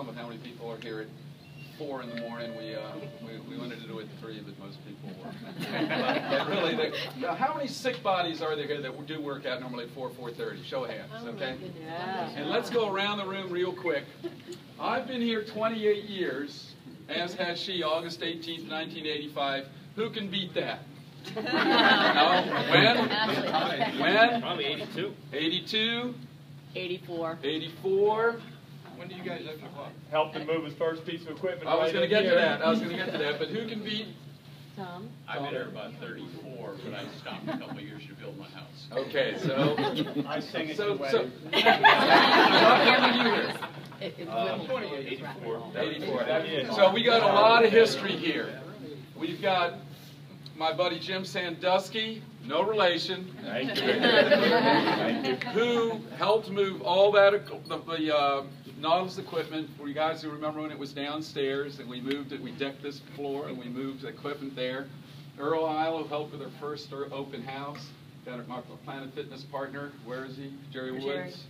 fun with how many people are here at 4 in the morning. We wanted to do it at 3, but most people were. but really, how many sick bodies are there here that do work out normally at 4, 4:30? Show of hands, okay? Yeah. And let's go around the room real quick. I've been here 28 years, as has she, August 18th, 1985. Who can beat that? No? When? Probably 82. 82? 84. 84? When do you guys open the club? Helped him move his first piece of equipment. I was going to get to here. that. I was going to get to that. But who can beat? Tom? I've been here about 34, but I stopped a couple of years to build my house. Okay, so I sing it so your way. so. How many years? 84. 84. So we got a lot of history here. We've got my buddy Jim Sandusky, no relation, Thank you. Thank you. who helped move all that the Nautilus equipment. For you guys who remember when it was downstairs and we moved it, we decked this floor and we moved the equipment there. Earl Isle helped with our first open house. Got my Planet Fitness partner. Where is he? Jerry Woods.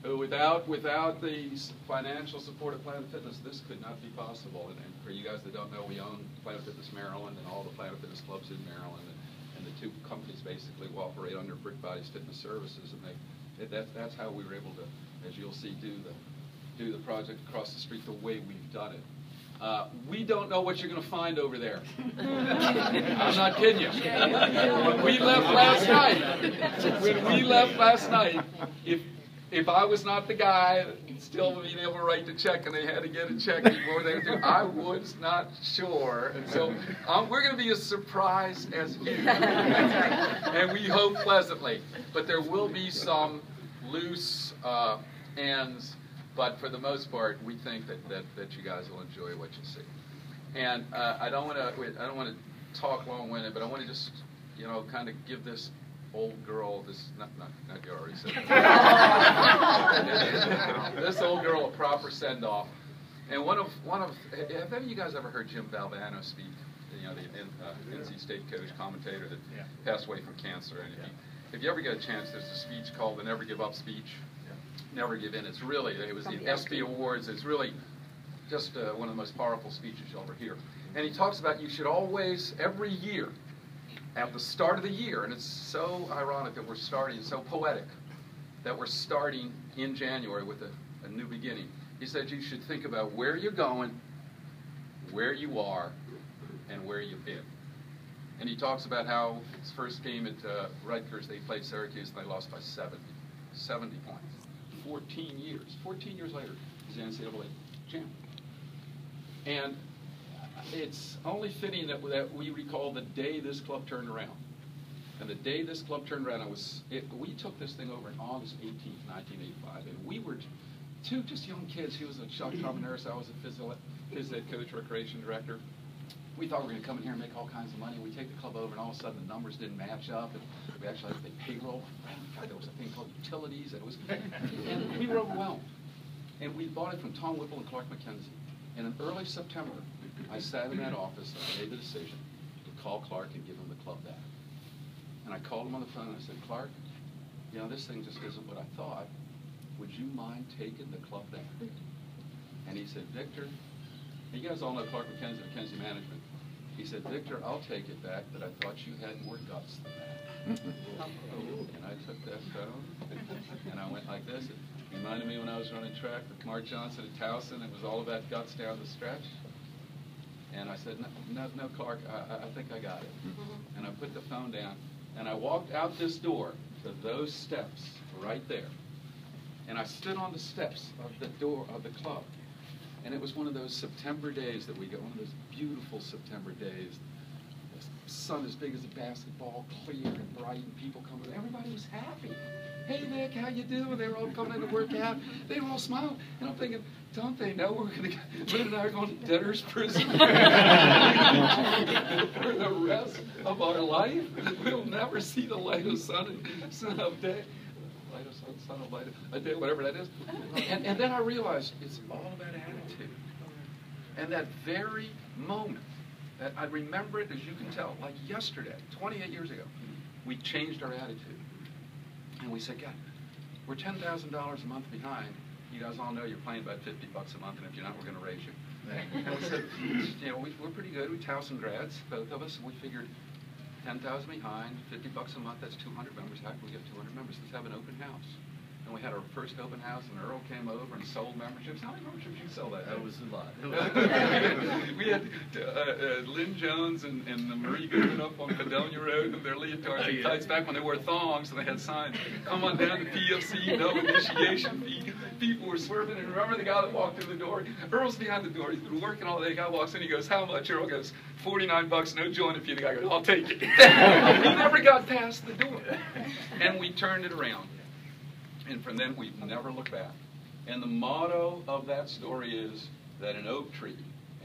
Who without the financial support of Planet Fitness, this could not be possible. And for you guys that don't know, we own Planet Fitness Maryland and all the Planet Fitness clubs in Maryland. And the two companies basically will operate under Brick Bodies Fitness Services, and that's how we were able to, as you'll see, do the project across the street the way we've done it. We don't know what you're going to find over there. I'm not kidding you. When we left last night, if I was not the guy still being able to write the check and they had to get a check before they would do, I was not sure. And so we're going to be as surprised as you. And we hope pleasantly. But there will be some loose ends. But for the most part, we think that you guys will enjoy what you see. And I don't want to talk long-winded, but I want to just kind of give this old girl, not you already said this old girl a proper send-off. And one of have any of you guys ever heard Jim Valvano speak? The NC State coach, commentator that passed away from cancer. And if you ever get a chance, there's a speech called the Never Give Up speech. Never give in. It was the ESPY Awards. It's really just one of the most powerful speeches you'll ever hear. And he talks about you should always, every year, at the start of the year, and it's so ironic that we're starting, so poetic, that we're starting in January with a new beginning. He said you should think about where you're going, where you are, and where you've been. And he talks about how his first game at Rutgers, they played Syracuse and they lost by 70 points. 14 years later, he's the NCAA champ. And it's only fitting that we recall the day this club turned around. And the day this club turned around, we took this thing over in August 18th, 1985. And we were two just young kids. He was a shock trauma nurse. I was a phys ed coach, recreation director. We thought we were going to come in here and make all kinds of money. We take the club over, and all of a sudden the numbers didn't match up, and we actually had to pay payroll. God, there was a thing called utilities, and we were overwhelmed. And we bought it from Tom Whipple and Clark McKenzie. And in early September, I sat in that office and I made the decision to call Clark and give him the club back. And I called him on the phone and I said, Clark, this thing just isn't what I thought. Would you mind taking the club back? And he said, Victor, you guys all know Clark McKenzie, McKenzie Management. He said, Victor, I'll take it back, but I thought you had more guts than that. And I took that phone, and I went like this. It reminded me when I was running track with Mark Johnson at Towson. It was all about guts down the stretch. And I said, no, Clark, I think I got it. And I put the phone down, and I walked out this door to those steps right there. And I stood on the steps of the door of the club. And it was one of those September days that we get, one of those beautiful September days. The sun as big as a basketball, clear and bright, and people coming. Everybody was happy. Hey, Nick, how you doing? They were all coming in to work out. They were all smiling. And I'm thinking, don't they know Lynne and I are going to debtor's prison for the rest of our life? We'll never see the light of sun of day. Son of light, a day, whatever that is. And then I realized it's all about attitude. And that very moment, that I remember it, as you can tell, like yesterday, 28 years ago, we changed our attitude. And we said, God, we're $10,000 a month behind, you guys all know you're playing about $50 a month, and if you're not, we're going to raise you. And we said, you know, we're pretty good. We Towson grads, both of us. We figured 10,000 behind, $50 a month, that's 200 members. How can we get 200 members? Let's have an open house. And we had our first open house, and Earl came over and sold memberships. How many memberships did you sell that day? That was a lot. We had Lynne Jones and Marie Goodman up on Padonia Road with their leotards and tights back when they wore thongs, and they had signs, come on down to PFC, no initiation fee. People were swerving, and remember the guy that walked through the door? Earl's behind the door. He's been working all day. The guy walks in, he goes, how much? Earl goes, $49, no joint fee. The guy goes, I'll take it. He never got past the door. And we turned it around. And from then, we've never looked back. And the motto of that story is that an oak tree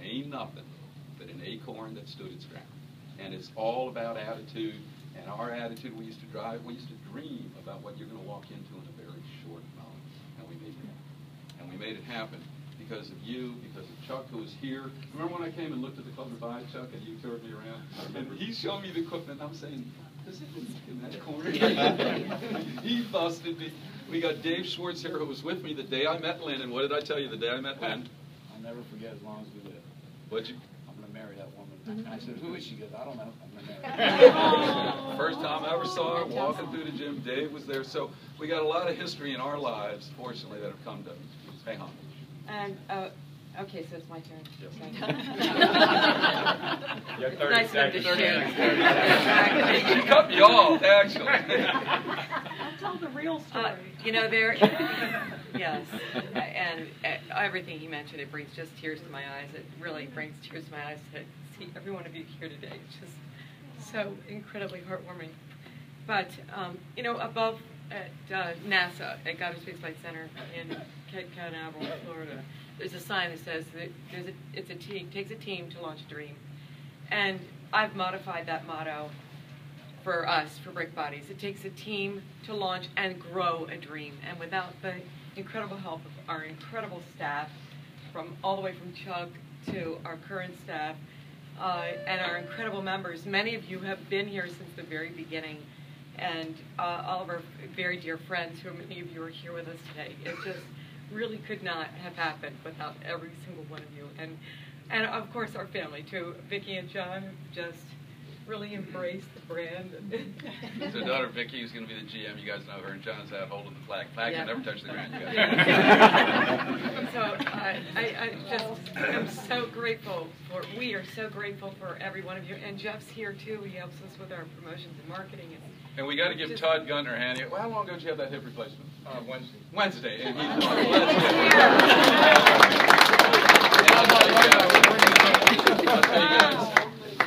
ain't nothing but an acorn that stood its ground. And it's all about attitude. And our attitude, we used to dream about what you're going to walk into in a very short moment. And we made it happen. And we made it happen because of you, because of Chuck, who was here. Remember when I came and looked at the club to buy Chuck, and you turned me around? And he's showing me the equipment, and I'm saying, does it in that corner? He busted me. We got Dave Schwartz here, who was with me the day I met Lynne. And what did I tell you the day I met Lynne? I'll never forget as long as we live. What'd you? I'm going to marry that woman. And I said, who is she? She goes, I don't know. I'm going to marry her. First time I ever saw her walking through the gym, Dave was there. So we got a lot of history in our lives, fortunately, that have come to pay homage. And, okay, so it's my turn. Yes. You have 30 Nice one to seconds. share. She cut me off, actually. I'll tell the real story. You know, yes, and everything he mentioned, it brings just tears to my eyes. It really brings tears to my eyes to see every one of you here today. It's just so incredibly heartwarming. But, you know, above at NASA, at Goddard Space Flight Center in Cape Canaveral, Florida, there's a sign that says that it takes a team to launch a dream. And I've modified that motto for us, for Brick Bodies. It takes a team to launch and grow a dream. And without the incredible help of our incredible staff, from all the way from Chuck to our current staff, and our incredible members, many of you have been here since the very beginning, and all of our very dear friends, who many of you are here with us today. It just really could not have happened without every single one of you. And of course our family too. Vicki and John have just really embraced the brand. So daughter Vicki is going to be the GM. You guys know her, and John's out holding the flag. Flag Yeah. can never touch the ground. You guys. So I just am so grateful we are so grateful for every one of you. And Jeff's here too. He helps us with our promotions and marketing. And we got to give Todd Gunner a hand. Well, how long ago did you have that hip replacement? Wednesday. Wednesday. And I'll tell you guys,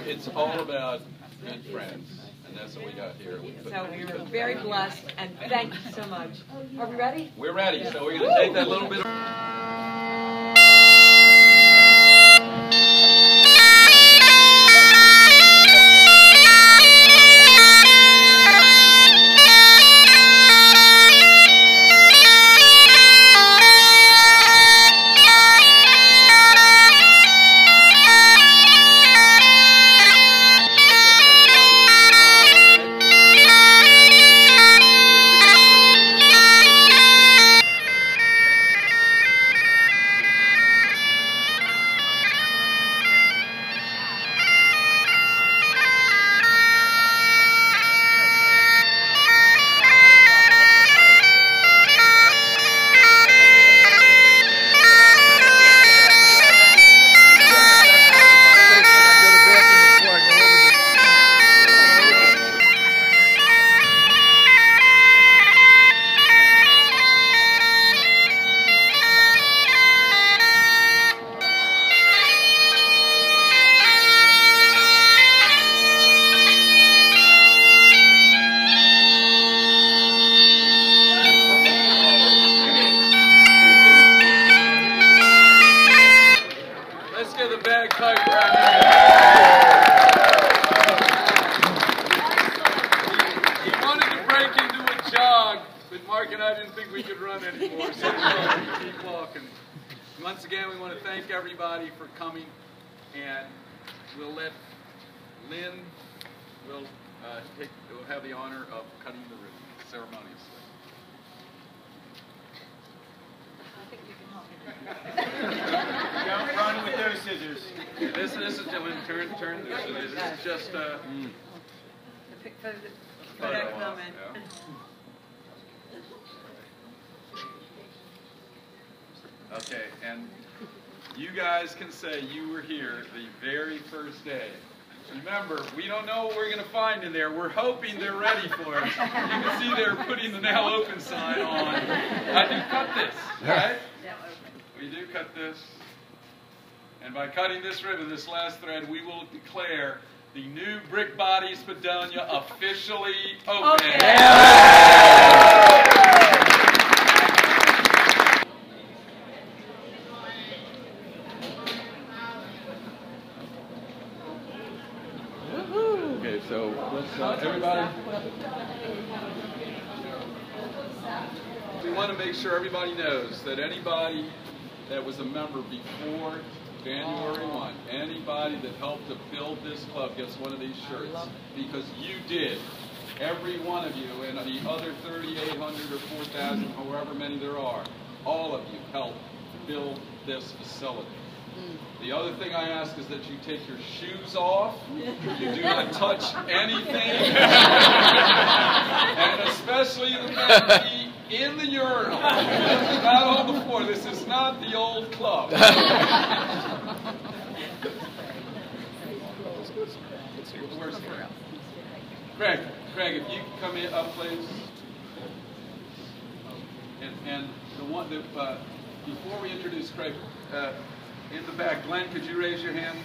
it's all about good friends, and that's what we got here. So we are very blessed, and thank you so much. Are we ready? We're ready, so we're going to take that little bit of... Once again, we want to thank everybody for coming, and we'll let Lynne will have the honor of cutting the ribbon ceremoniously. Don't run with those scissors. This is Lynne, turn. This is just The photo photo op, comment. yeah. Okay, and you guys can say you were here the very first day. Remember, we don't know what we're going to find in there. We're hoping they're ready for us. You can see they're putting the now open sign on. I do cut this, right? We do cut this. And by cutting this ribbon, this last thread, we will declare the new Brick Bodies Padonia officially open. Okay, so let's everybody. We want to make sure everybody knows that anybody that was a member before January 1, anybody that helped to build this club gets one of these shirts because you did. Every one of you and the other 3,800 or 4,000, however many there are, all of you helped build this facility. The other thing I ask is that you take your shoes off, you do not touch anything, and especially the baby in the urinal. Not on the floor. This is not the old club. Where's Craig? Craig, if you could come in up, please. And the one that before we introduce Craig. In the back, Glenn, could you raise your hand?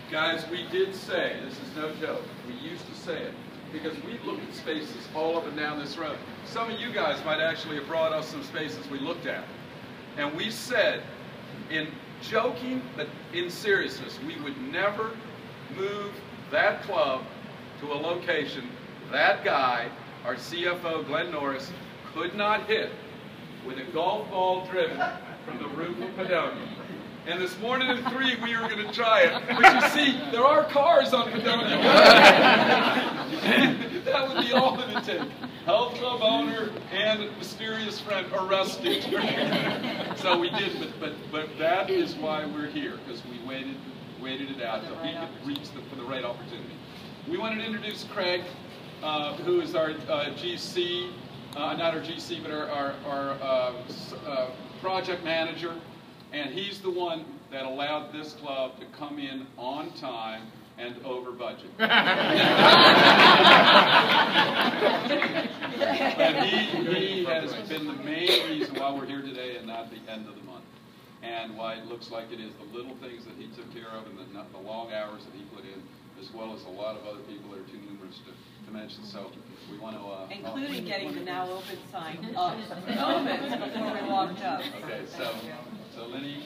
Guys, we did say, this is no joke, we used to say it, because we looked at spaces all up and down this road. Some of you guys might actually have brought us some spaces we looked at. And we said, in joking, but in seriousness, we would never move that club to a location that guy, our CFO, Glenn Norris, could not hit with a golf ball driven from the roof of Padonia. And this morning at 3, we were going to try it. But you see, there are cars on Padonia. That would be all it would take. Health club owner and mysterious friend arrested. So we did, but that is why we're here, because we waited it out until he could reach for the right opportunity. We wanted to introduce Craig, who is our GC, not our GC, but our project manager. And he's the one that allowed this club to come in on time and over budget. And he has been the main reason why we're here today and not the end of the month. And why it looks like it is the little things that he took care of and the long hours that he put in, as well as a lot of other people that are too numerous to mention. So we want to... including getting the now open sign up. Open before we walked up. Okay, so Lynne.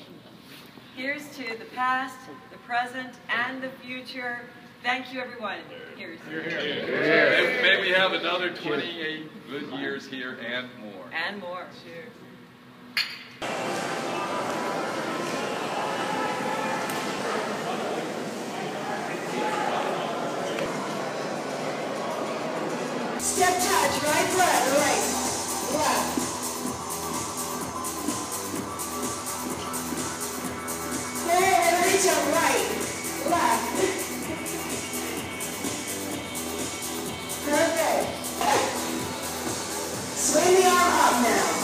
Here's to the past, the present, and the future. Thank you, everyone. Here's. May we have another 28 good years here and more. And more. Step touch, right foot, right, left. And reach up, right, left. Perfect. Swing the arm up now.